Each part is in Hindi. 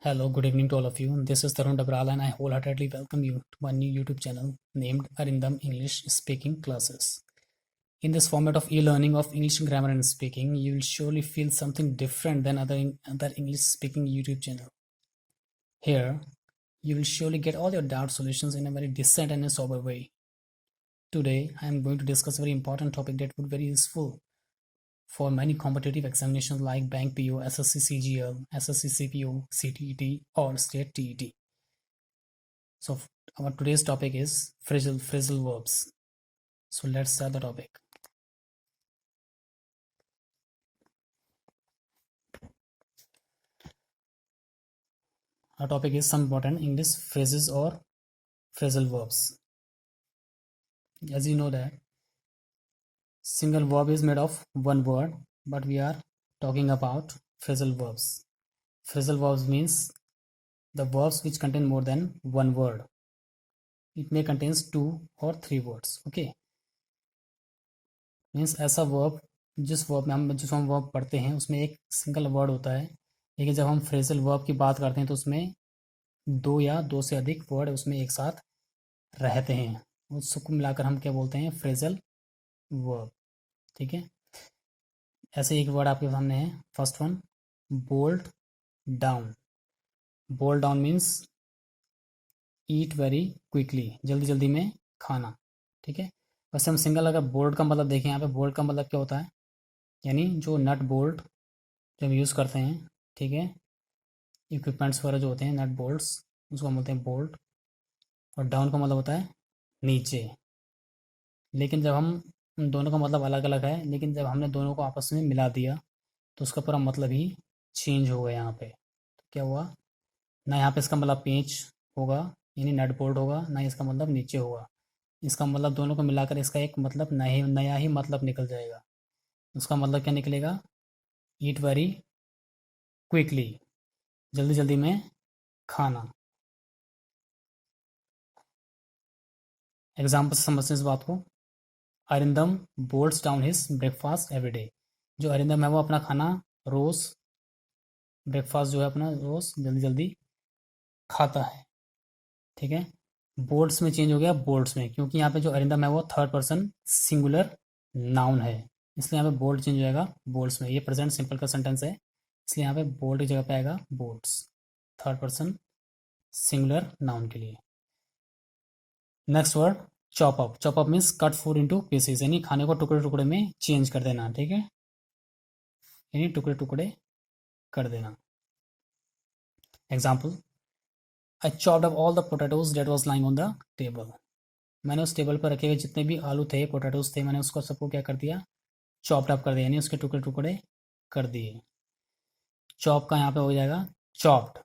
Hello, good evening to all of you. This is Tarun Dabral and I wholeheartedly welcome you to my new YouTube channel named Arindam English Speaking Classes. In this format of e-learning of English grammar and speaking, you will surely feel something different than other English speaking YouTube channel. Here, you will surely get all your doubt solutions in a very decent and a sober way. Today, I am going to discuss a very important topic that would be very useful for many competitive examinations like Bank PO, SSC CGL, SSC CPO, CTET or State TET. So our today's topic is phrasal verbs. So let's start the topic. Our topic is some important English phrases or phrasal verbs. As you know that single verb is made of one word, but we are talking about phrasal verbs. Phrasal verbs means the verbs which contain more than one word. It may contains 2 or 3 words. Okay, means ऐसा वर्ब जिस हम वर्ब पढ़ते हैं उसमें एक सिंगल वर्ड होता है, लेकिन जब हम फ्रेजल वर्ब की बात करते हैं तो उसमें 2 या 2 से अधिक वर्ड उसमें एक साथ रहते हैं। उसको मिलाकर हम क्या बोलते हैं? Phrasal verb. ठीक है, ऐसे एक वर्ड आपके सामने है। First one, bolt down. Bolt down means eat very quickly, जल्दी जल्दी में खाना। ठीक है, वैसे हम सिंगल अगर बोल्ड का मतलब देखें, यहाँ पे बोल्ड का मतलब क्या होता है? यानी जो नट बोल्ट जो हम यूज़ करते हैं, ठीक है, इक्विपमेंट्स वगैरह जो होते हैं नट बोल्ट्स, उसको हम बोलते हैं बोल्ट। और डाउन का मतलब होता है नीचे। लेकिन जब हम उन दोनों का मतलब अलग अलग है, लेकिन जब हमने दोनों को आपस में मिला दिया तो उसका पूरा मतलब ही चेंज हो गया। यहाँ पे तो क्या हुआ ना, यहाँ पे इसका मतलब पेंच होगा यानी नट बोल्ट होगा, ना इसका मतलब नीचे होगा। इसका मतलब दोनों को मिलाकर इसका एक मतलब नया ही मतलब निकल जाएगा। उसका मतलब क्या निकलेगा? ईट वेरी क्विकली, जल्दी जल्दी में खाना। एग्जाम्पल से समझते हैं इस बात को। Arindam bolts down his breakfast every day. जो अरिंदम है वो अपना खाना रोज, ब्रेकफास्ट जो है अपना रोज जल्दी जल्दी खाता है। ठीक है, बोल्ट्स में चेंज हो गया बोल्ट्स में, क्योंकि यहाँ पे जो अरिंदम है वो थर्ड पर्सन सिंगुलर नाउन है, इसलिए यहाँ पे बोल्ट चेंज हो जाएगा बोल्ट्स में। ये प्रेजेंट सिंपल का सेंटेंस है, इसलिए यहाँ पे बोल्ट की जगह पे आएगा bolts, third person singular noun के लिए। Next word, chop up. Chop up means cut food into pieces, यानी खाने को टुकड़े टुकड़े में चेंज कर देना। ठीक है, यानी टुकड़े टुकड़े कर देना। Example, I chopped up all the potatoes that was lying on the table. मैंने उस टेबल पर रखे हुए जितने भी आलू थे, पोटैटोज थे, मैंने उसको सबको क्या कर दिया? चॉप्ड अप कर दिया, यानी उसके टुकड़े टुकड़े कर दिए। चॉप का यहाँ पे हो जाएगा चॉप्ड।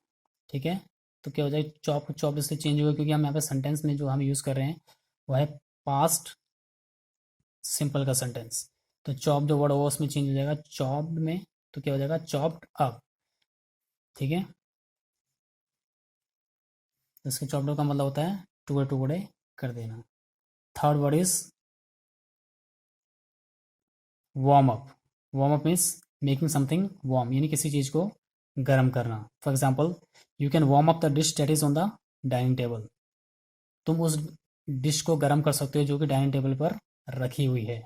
ठीक है, तो क्या हो जाएगा? चॉप चॉप इससे चेंज हुआ क्योंकि हम यहाँ पे सेंटेंस में जो हम यूज़ कर रहे हैं वो है पास्ट सिंपल का सेंटेंस। तो चॉप जो वर्ड होगा उसमें चेंज हो जाएगा चॉप्ड में, तो क्या हो जाएगा? Chopped up. ठीक है, इसके चॉप्ड अप का मतलब होता है टुकड़े टुकड़े कर देना। Third word is warm up. Warm up means making something warm, यानी किसी चीज़ को गर्म करना। For example, you can warm up the dish that is on the dining table. तुम उस डिश को गर्म कर सकते हो जो कि डाइनिंग टेबल पर रखी हुई है।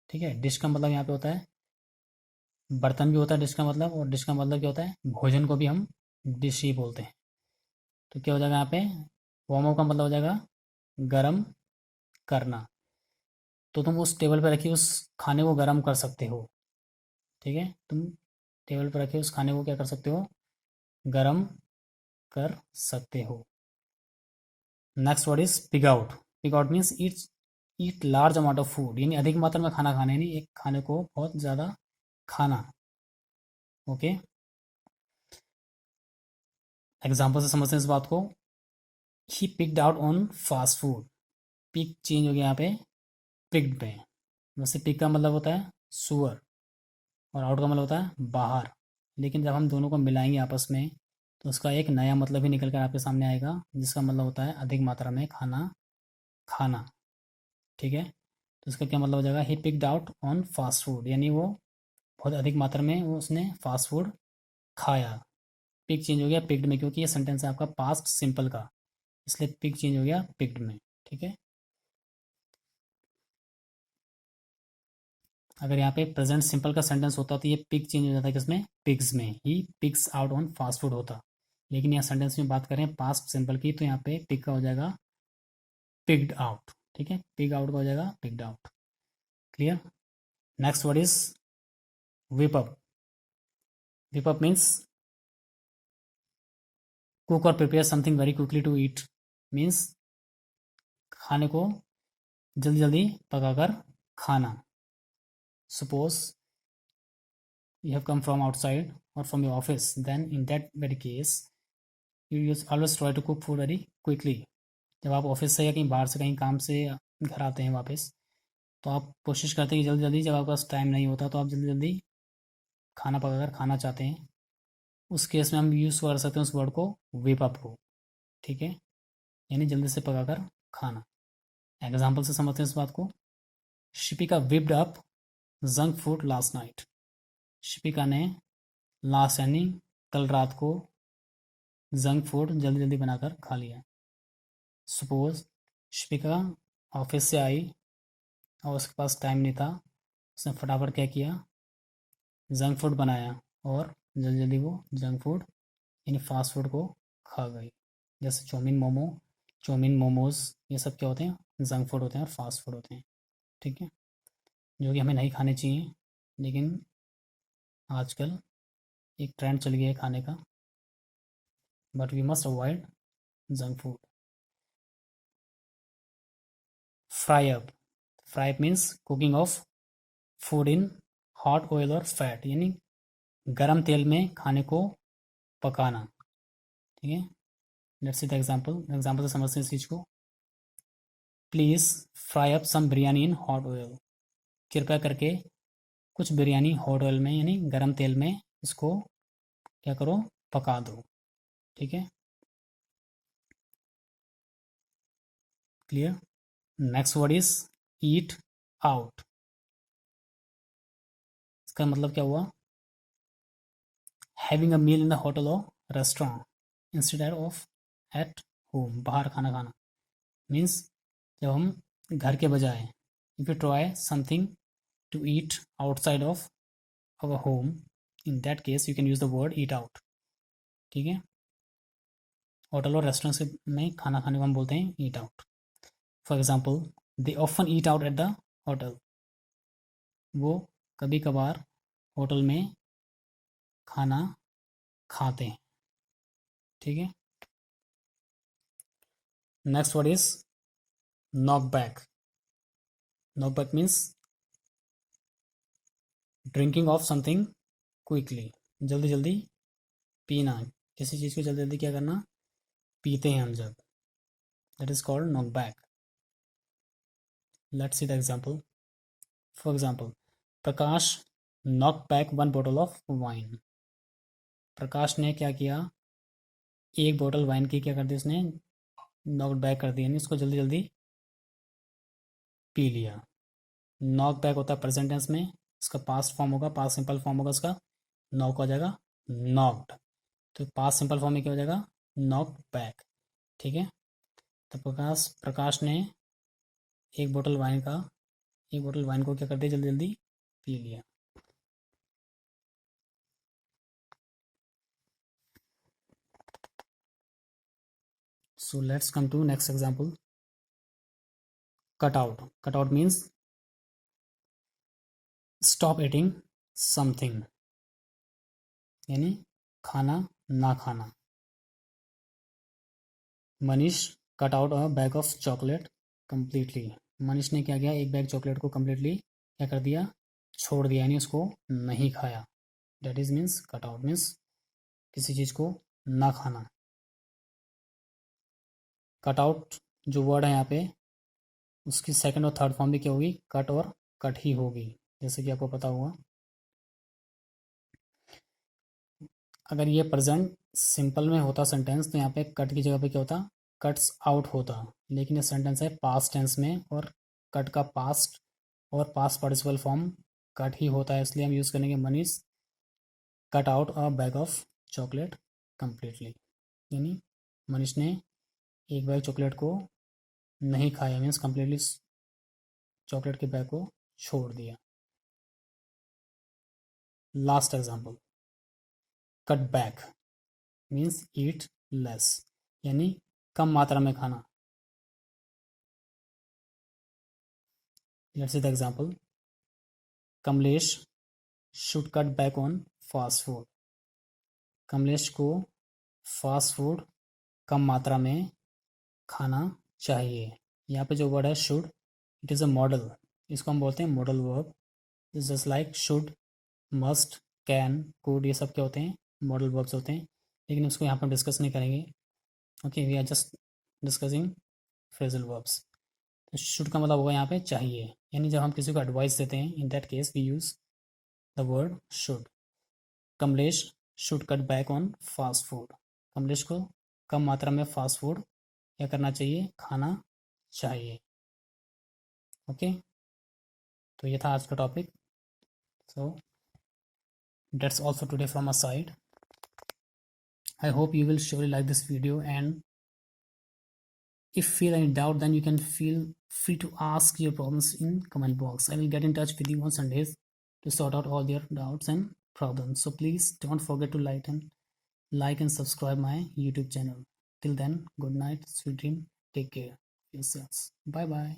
ठीक है, डिश का मतलब यहाँ पे होता है बर्तन भी होता है डिश का मतलब, और डिश का मतलब क्या होता है? भोजन को भी हम डिश ही बोलते हैं। तो क्या हो जाएगा यहाँ पे? वार्म अप का मतलब हो जाएगा गर्म करना। तो तुम उस टेबल पर रखी उस खाने को गर्म कर सकते हो। ठीक है, तुम टेबल पर रखे उस खाने को क्या कर सकते हो? गर्म कर सकते हो। Next word is pig out. Pig out means eat large amount of food, यानी अधिक मात्रा में खाना खाना, यानी एक खाने को बहुत ज़्यादा खाना। ओके, एग्जाम्पल से समझते हैं इस बात को। He pigged out on fast food. Pig change हो गया यहाँ पे पिक्ड में। वैसे पिक का मतलब होता है सुअर और आउट का मतलब होता है बाहर, लेकिन जब हम दोनों को मिलाएंगे आपस में तो उसका एक नया मतलब ही निकल कर आपके सामने आएगा, जिसका मतलब होता है अधिक मात्रा में खाना खाना। ठीक है, तो इसका क्या मतलब हो जाएगा? ही pigged out on fast food, यानी वो बहुत अधिक मात्रा में वो उसने फास्ट फूड खाया। पिक चेंज हो गया पिक्ड में, क्योंकि ये सेंटेंस है आपका पास्ट सिंपल का, इसलिए पिक चेंज हो गया पिक्ड में। ठीक है, अगर यहाँ पे प्रेजेंट सिंपल का सेंटेंस होता तो ये पिक चेंज हो जाता है किसमें, पिग्स में, he picks out on fast food होता। लेकिन यहाँ सेंटेंस में बात करें पास्ट सिंपल की, तो यहाँ पे पिक का हो जाएगा पिक्ड आउट। ठीक है, पिक आउट का हो जाएगा picked out. Clear. Next word is whip up. whip up means cook or prepare something very quickly to eat, means खाने को जल्दी जल्दी पकाकर खाना। suppose you have come from outside or from your office, then in that very case you always try to cook food very quickly. जब आप ऑफिस से या कहीं बाहर से कहीं काम से घर आते हैं वापस, तो आप कोशिश करते हैं कि जल्दी जल्दी, जब आपके पास टाइम नहीं होता तो आप जल्दी जल्दी खाना पकाकर खाना चाहते हैं। उस केस में हम यूज़ कर सकते हैं उस वर्ड को, whip up को। ठीक है, यानी जल्दी से पकाकर खाना। एग्जाम्पल से समझते हैं इस बात को। Shipika whipped up junk food last night. Shipika ने लास्ट यानी कल रात को जंक फूड जल्दी जल्दी बनाकर खा लिया। सपोज शिपिका ऑफिस से आई और उसके पास टाइम नहीं था, उसने फटाफट क्या किया, जंक फूड बनाया और जल्दी जल्दी वो जंक फूड यानी फास्ट फूड को खा गई। जैसे चाउमीन मोमोज, ये सब क्या होते हैं, जंक फूड होते हैं और फास्ट फूड होते हैं। ठीक है, जो कि हमें नहीं खाने चाहिए, लेकिन आजकल एक ट्रेंड चल गया है खाने का। But we must avoid junk food. Fry up, fry up means cooking of food in hot oil और फैट, यानी गरम तेल में खाने को पकाना। ठीक है, लेट्स सी द एग्जाम्पल से समझते हैं इस चीज़ को। Please fry up some biryani in hot oil. कृपया करके कुछ बिरयानी हॉट ऑयल में यानी गरम तेल में इसको क्या करो, पका दो। ठीक है, clear. Next word is eat out. इसका मतलब क्या हुआ, having a meal in the hotel और restaurant instead of at home. बाहर खाना खाना मीन्स जब हम घर के बजाय, if you try something to eat outside of our home, in that case you can use the word eat out. ठीक है, होटल और रेस्टोरेंट में खाना खाने को हम बोलते हैं ईट out. For example, they often eat out at the hotel. वो कभी कभार होटल में खाना खाते हैं। ठीक है, next word is knock back. Knock back means drinking of something quickly, जल्दी जल्दी पीना, किसी चीज़ को जल्दी जल्दी क्या करना, पीते हैं हम जब, that is called knock back. Let's see the example. For example, Prakash knock back one bottle of wine. Prakash ने क्या किया, एक बोतल वाइन की क्या कर दी उसने, नॉक बैक कर दी, यानी उसको जल्दी जल्दी पी लिया। नॉक बैक होता है प्रेजेंट टेंस में, इसका पास्ट फॉर्म होगा, पास्ट सिंपल फॉर्म होगा उसका, नॉक हो जाएगा नॉक्ड, तो पास्ट सिंपल फॉर्म में क्या हो जाएगा, नॉक बैक। ठीक है, तो प्रकाश ने एक बोतल वाइन को क्या कर दिया, जल्दी जल्दी पी लिया। So let's come to next example. Cut out. Cut out means stop eating something, यानी खाना ना खाना। Manish cut out a bag of chocolate completely. Manish ने क्या किया, एक बैग चॉकलेट को कम्प्लीटली क्या कर दिया, छोड़ दिया, यानी उसको नहीं खाया। Date is means cut out means किसी चीज़ को ना खाना। कट आउट जो वर्ड है यहाँ पे, उसकी सेकंड और थर्ड फॉर्म भी क्या होगी, कट और कट ही होगी, जैसे कि आपको पता होगा। अगर ये प्रेजेंट सिंपल में होता सेंटेंस, तो यहाँ पे कट की जगह पे क्या होता, कट्स आउट होता। लेकिन ये सेंटेंस है पास्ट टेंस में, और कट का पास्ट और पास्ट पार्टिसिपल फॉर्म कट ही होता है, इसलिए हम यूज़ करेंगे Manish cut out a bag of chocolate completely, यानी मनीष ने एक बैग चॉकलेट को नहीं खाया, मीन्स कंप्लीटली चॉकलेट के बैग को छोड़ दिया। Last example, cut back means eat less, यानी कम मात्रा में खाना। Let's see the example, Kamlesh should cut back on fast food. Kamlesh को फास्ट फूड कम मात्रा में खाना चाहिए। यहाँ पे जो वर्ड है should, it is a model, इसको हम बोलते हैं modal verb. Just like should, must, can, could, ये सब क्या होते हैं, मॉडल वर्ब्स होते हैं, लेकिन उसको यहाँ पर डिस्कस नहीं करेंगे। Okay, we are just discussing phrasal verbs. तो शुड का मतलब होगा यहाँ पे चाहिए, यानी जब हम किसी को एडवाइस देते हैं, in that case we use the word should. Kamlesh should cut back on fast food. Kamlesh को कम मात्रा में फास्ट फूड क्या करना चाहिए, खाना चाहिए। ओके, तो ये था आज का topic. So that's all for today from our side. I hope you will surely like this video, and if feel any doubt, then you can feel free to ask your problems in comment box. I will get in touch with you on Sundays to sort out all your doubts and problems. So please don't forget to like and subscribe my YouTube channel. Till then, good night, sweet dream, take care of yourselves. Bye bye.